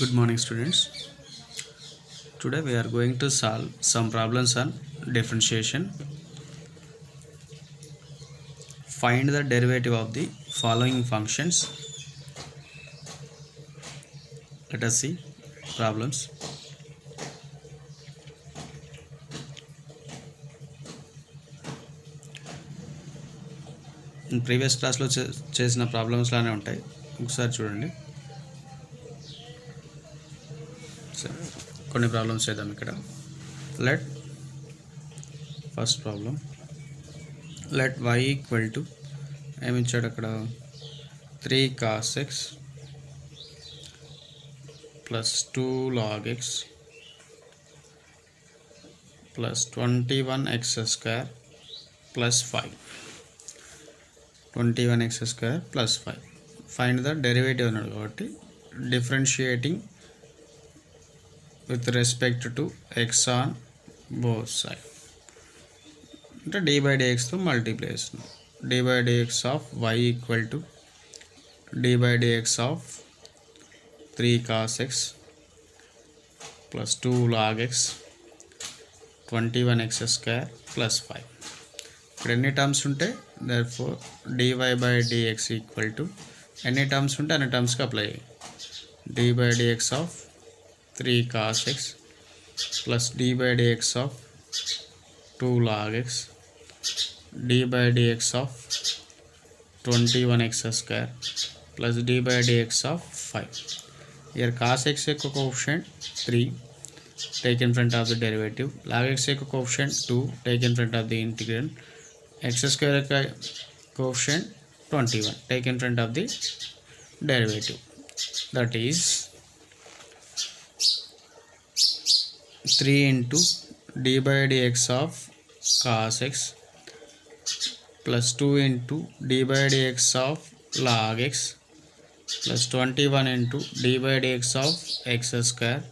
Good morning, students. Today we are going to solve some problems on differentiation. Find the derivative of the following functions. Let us see problems. In previous class లో చేసిన problems లానే ఉంటాయి. ఒకసారి చూడండి. కొన్ని problems చేద్దాం ఇక్కడ. Let first problem. Let y equal to ఏమి ఇచ్చాడు అక్కడ 3 cos x plus 2 log x plus 21x square plus 5. 21x square plus 5. Find the derivative అన్నాడు కాబట్టి differentiating with respect to x on both sides. అంటే d by dx తో multiply చేస్తున్నాం. d by dx of y equal to d by dx of 3 cos x plus 2 log x 21x square plus 5. ఇక్కడ ఎన్ని terms ఉంటాయి, therefore dy by dx equal to ఎన్ని terms ఉంటే అన్ని టర్మ్స్కి apply అయ్యాయి. d by dx of 3 cos x plus d by dx of 2 log x d by dx of 21x square plus d by dx of 5. Here cos x యొక్క coefficient 3, take in front of the derivative. Log x యొక్క coefficient 2, take in front of the integrand. X square యొక్క coefficient 21, take in front of the derivative. That is 3 into d by dx of cos x plus 2 into d by dx of log x plus 21 into d by dx of x square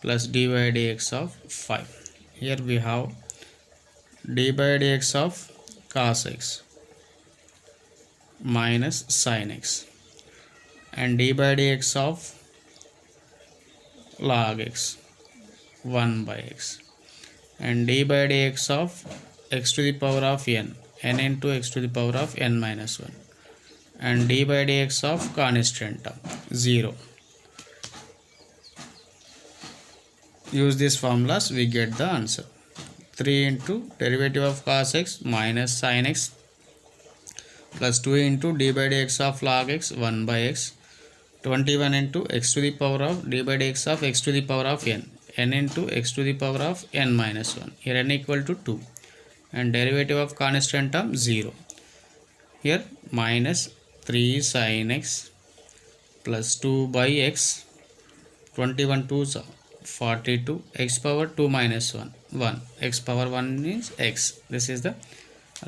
plus d by dx of 5. Here we have d by dx of cos x minus sin x and d by dx of log x 1 by x and d by dx of x to the power of n into x to the power of n minus 1 and d by dx of constant term 0. Use these formulas, we get the answer. 3 into derivative of cos x minus sin x plus 2 into d by dx of log x 1 by x 21 into x to the power of d by dx of x to the power of n into x to the power of n minus 1. Here n equal to 2 and derivative of constant term 0. Here minus 3 sin x plus 2 by x 21 2 42 x power 2 minus 1 x power 1 is x. This is the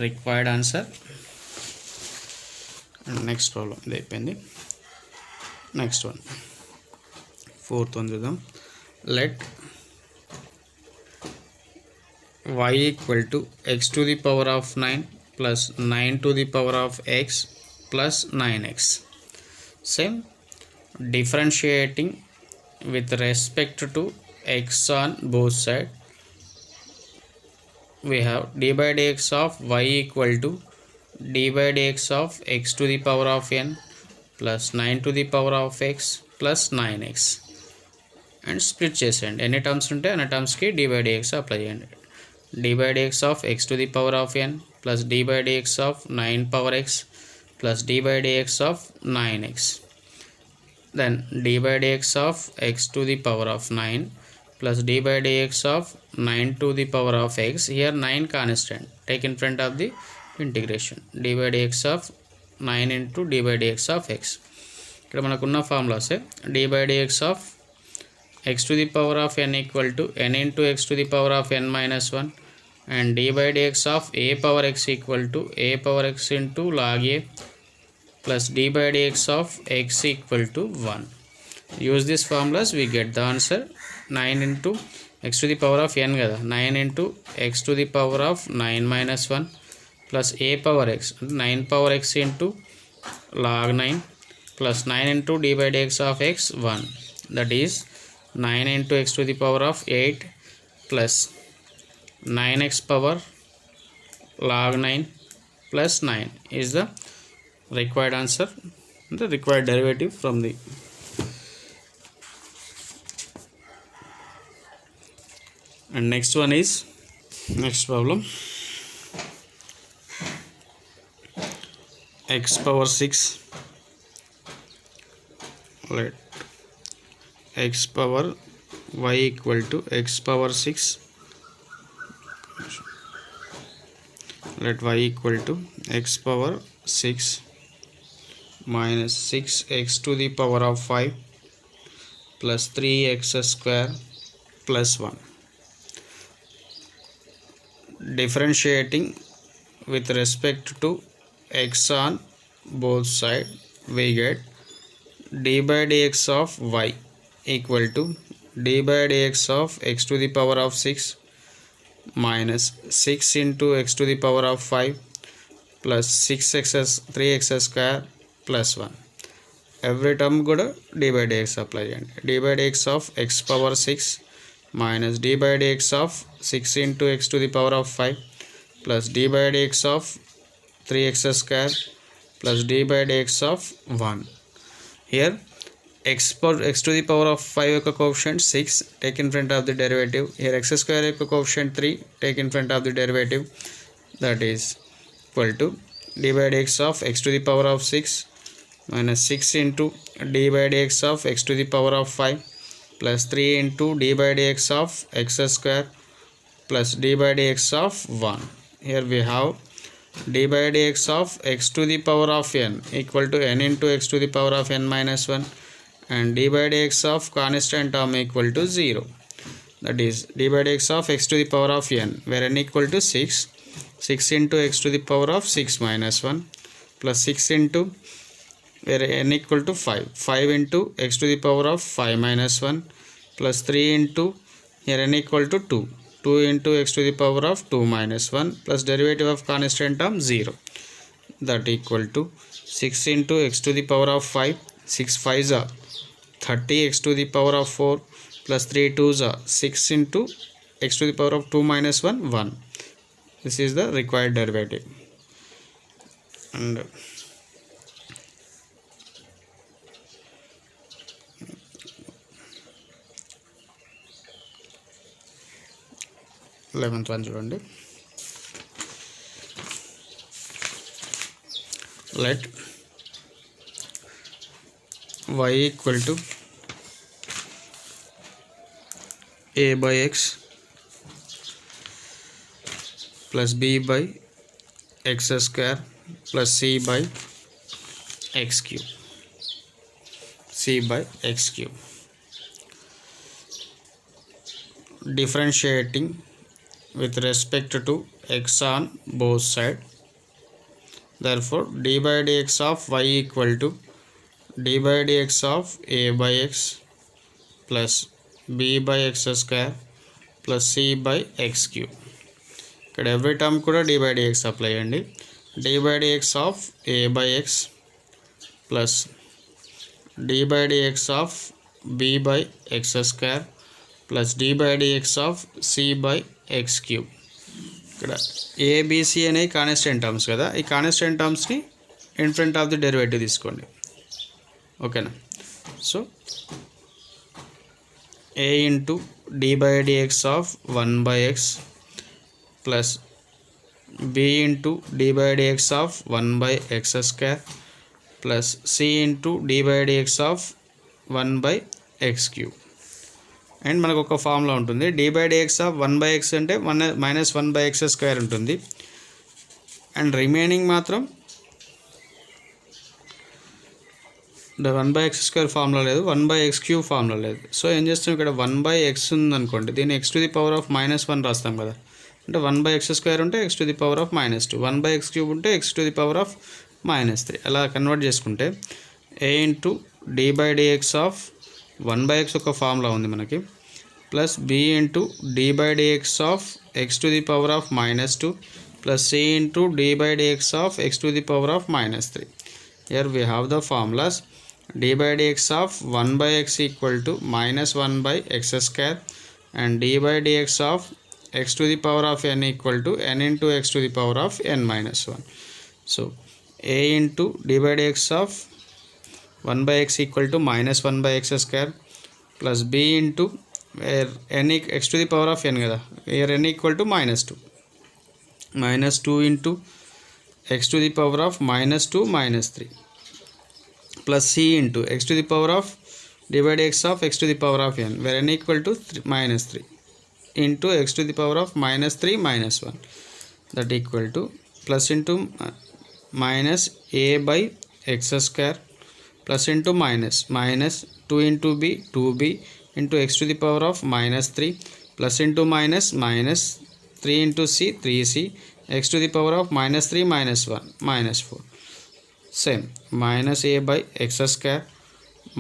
required answer. And next problem ఇది అయిపోయింది. Next one, fourth one చూద్దాం. Let y equal to x to the power of 9 plus 9 to the power of x plus 9x. Same differentiating with respect to x on both sides. We have d by dx of y equal to d by dx of x to the power of n plus 9 to the power of x plus 9x and split చేసేయండి. ఎన్ని terms ఉంటే అన్ని టర్మ్స్కి d by dx apply చేయండి. d by dx of x to the power of n plus d by dx of 9 power x plus d by dx of 9x. Then d by dx of x to the power of 9 plus d by dx of 9 to the power of x. Here 9 constant, take in front of the integration. d by dx of 9 into d by dx of x. ఇక్కడ మనకున్న formulas d by dx of x to the power of n equal to n into x to the power of n minus 1 and d by dx of a power x equal to a power x into log a plus d by dx of x equal to 1. Use these formulas, we get the answer. 9 into x to the power of n కదా, 9 into x to the power of 9 minus 1 plus a power x 9 power x into log 9 plus 9 into d by dx of x 1 that is 9 into x to the power of 8 plus 9x power log 9 plus 9 is the required answer, the required derivative from the. And next one is next problem, x power 6, let x power y equal to x power 6, let y equal to x power 6 minus 6x to the power of 5 plus 3x square plus 1. Differentiating with respect to x on both sides, we get d by dx of y equal to d by dx of x to the power of 6 minus 6 into x to the power of 5 plus 3x square plus 1. Every term kuda d by dx apply cheyandi. D by dx of x power 6 minus d by dx of 6 into x to the power of 5 plus d by dx of 3x square plus d by dx of 1. Here x to the power of 5 యొక్క coefficient 6, take in front of the derivative. Here x square యొక్క coefficient 3, take in front of the derivative, that is equal to d by dx of x to the power of 6 minus 6 into d by dx of x to the power of 5 plus 3 into d by dx of x square plus d by dx of 1. Here we have d by dx of x to the power of n equal to n into x to the power of n minus 1 and d by dx of constant term equal to 0. That is d by dx of x to the power of n, where n equal to 6, 6 into x to the power of 6 minus 1 plus 6 into where n equal to 5, 5 into x to the power of 5 minus 1 plus 3 into here n equal to 2, 2 into x to the power of 2 minus 1 plus derivative of constant term 0, that equal to 6 into x to the power of 5, 6 5s are 30 x to the power of 4 plus 3 2s are 6 into x to the power of 2 minus 1 1. This is the required derivative. And 11th one చూడండి. Let y equal to a by x plus b by x square plus c by x cube, c by x cube. Differentiating with respect to x on both sides, therefore d by dx of y equal to d by dx of a by x plus b by x square plus c by x cube. ఇక్కడ every term కూడా d by dx apply చేయండి. d by dx of a by x plus d by dx of b by x square plus d by dx of c by x cube. ఇక్కడ A B C అనేవి constant terms కదా, ఈ constant టర్మ్స్ని in front of the derivative తీసుకోండి. ఓకేనా? So a into d by dx of 1 by x plus b into d by dx of 1 by x square plus c into d by dx of 1 by x cube. And మనకు ఒక formula ఉంటుంది, d by dx of 1 by x అంటే minus 1 by x square ఉంటుంది. And remaining మాత్రం 1 by x square formula లేదు, 1 by x cube formula లేదు. So ఏం చేస్తాం, ఇక్కడ 1 by x ఉందనుకోండి, దీన్ని x to the power of -1 రాస్తాం కదా. అంటే 1 by x స్క్వేర్ ఉంటే x to the power of -2, 1 by x cube ఉంటే x to the power of -3. అలా కన్వర్ట్ చేసుకుంటే a into d by dx of 1 by x ఒక ఫార్ములా ఉంది మనకి, plus b into d by dx of x to the power of -2 plus c into d by dx of x to the power of -3. Here we have the formulas. d by dx of 1 by x equal to minus 1 by x square, and d by dx of x to the power of n equal to n into x to the power of n minus 1. So a into d by dx of 1 by x equal to minus 1 by x square plus b into where n x to the power of n kada, here n equal to minus 2 into x to the power of minus 2 minus 3 plus c into x to the power of d by dx of x to the power of n where n equal to minus 3 into x to the power of minus 3 minus 1, that equal to plus into minus a by x square plus into minus 2 into b 2b into x to the power of minus 3 plus into minus 3 into c 3c x to the power of minus 3 minus 1 minus 4. Same minus a by x square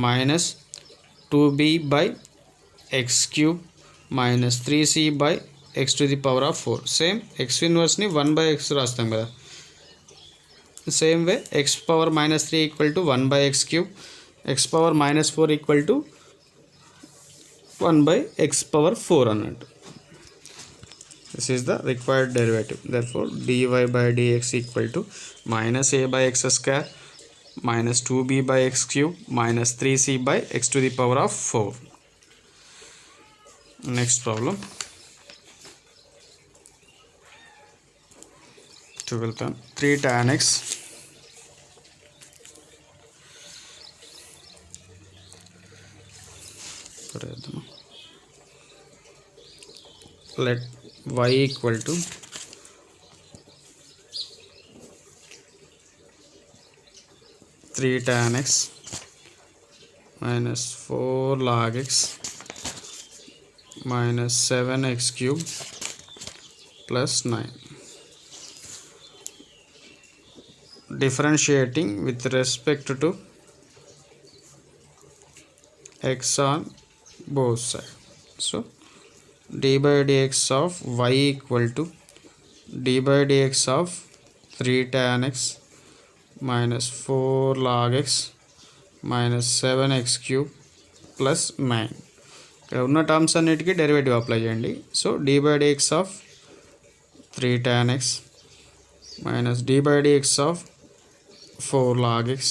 minus 2b by x cube minus 3c by x to the power of 4. Same x inverse ni 1 by x రాస్తాం కదా. Same way x power minus 3 equal to 1 by x cube, x power minus 4 equal to 1 by x power 4 అన్నట్టు. This is the required derivative. Therefore dy by dx equal to minus a by x square minus 2b by x cube minus 3c by x to the power of 4. Next problem, 12th one, 3 tan x let y equal to 3 tan x minus 4 log x minus 7x cube plus 9. Differentiating with respect to x on both sides. So d by dx of y equal to d by dx of 3 tan x minus 4 log x minus 7x cube plus 9. ఇక్కడ ఉన్న terms అన్నిటికీ derivative apply చేయండి. So d by dx of 3 tan x minus d by dx of 4 log x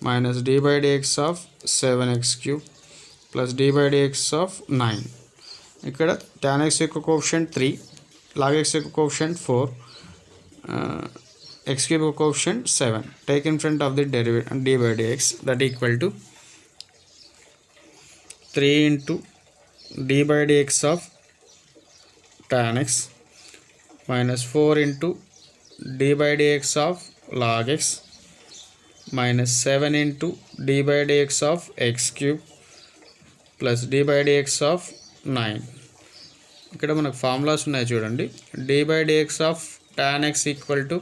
minus d by dx of 7x cube plus d by dx of 9. ఇక్కడ tan x యొక్క coefficient 3, log x యొక్క coefficient 4, x cube యొక్క coefficient 7. Take in front of the derivative d by dx, that equal to 3 into d by dx of tan x minus 4 into d by dx of log x minus 7 into d by dx of x cube plus d by dx of 9. ఇక్కడ మనకు formulas ఉన్నాయి చూడండి. d by dx of tan x equal to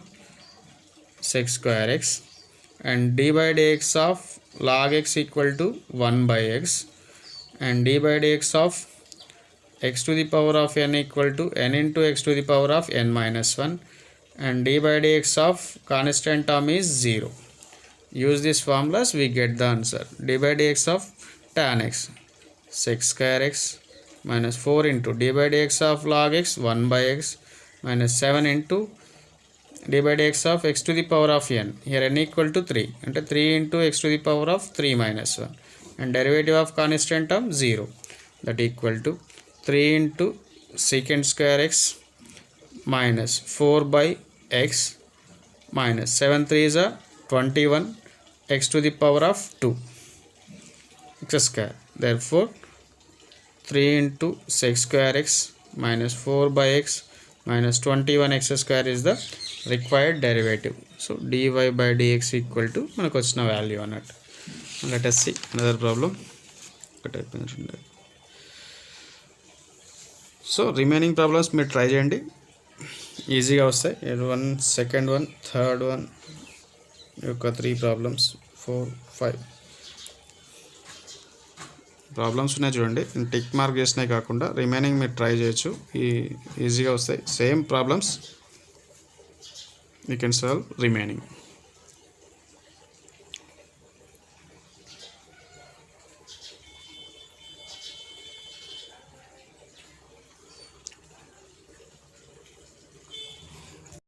sec square x and d by dx of log x equal to 1 by x and d by dx of x to the power of n equal to n into x to the power of n minus 1 and d by dx of constant term is 0. Use these formulas, we get the answer. d by dx of tan x sec square x minus 4 into d by dx of log x 1 by x minus 7 into d by dx of x to the power of n, here n equal to 3 అంటే 3 into x to the power of 3 minus 1 and derivative of constant term 0, that equal to 3 into secant square x minus 4 by x minus 7 3s are 21 x to the power of 2 x square. Therefore 3 into sec square x minus 4 by x minus 21 x square is the required derivative. So dy by dx equal to మనకు వచ్చిన value అన్నట్టు. Let us see another problem. So remaining problems మీరు try చేయండి, ఈజీగా వస్తాయి. One second one third one యొక్క 3 problems 4 5 problems ఉన్నాయి చూడండి. టిక్ మార్క్ చేసినాయి కాకుండా రిమైనింగ్ మీరు ట్రై చేయొచ్చు, ఈజీగా వస్తాయి. Same problems you can solve remaining.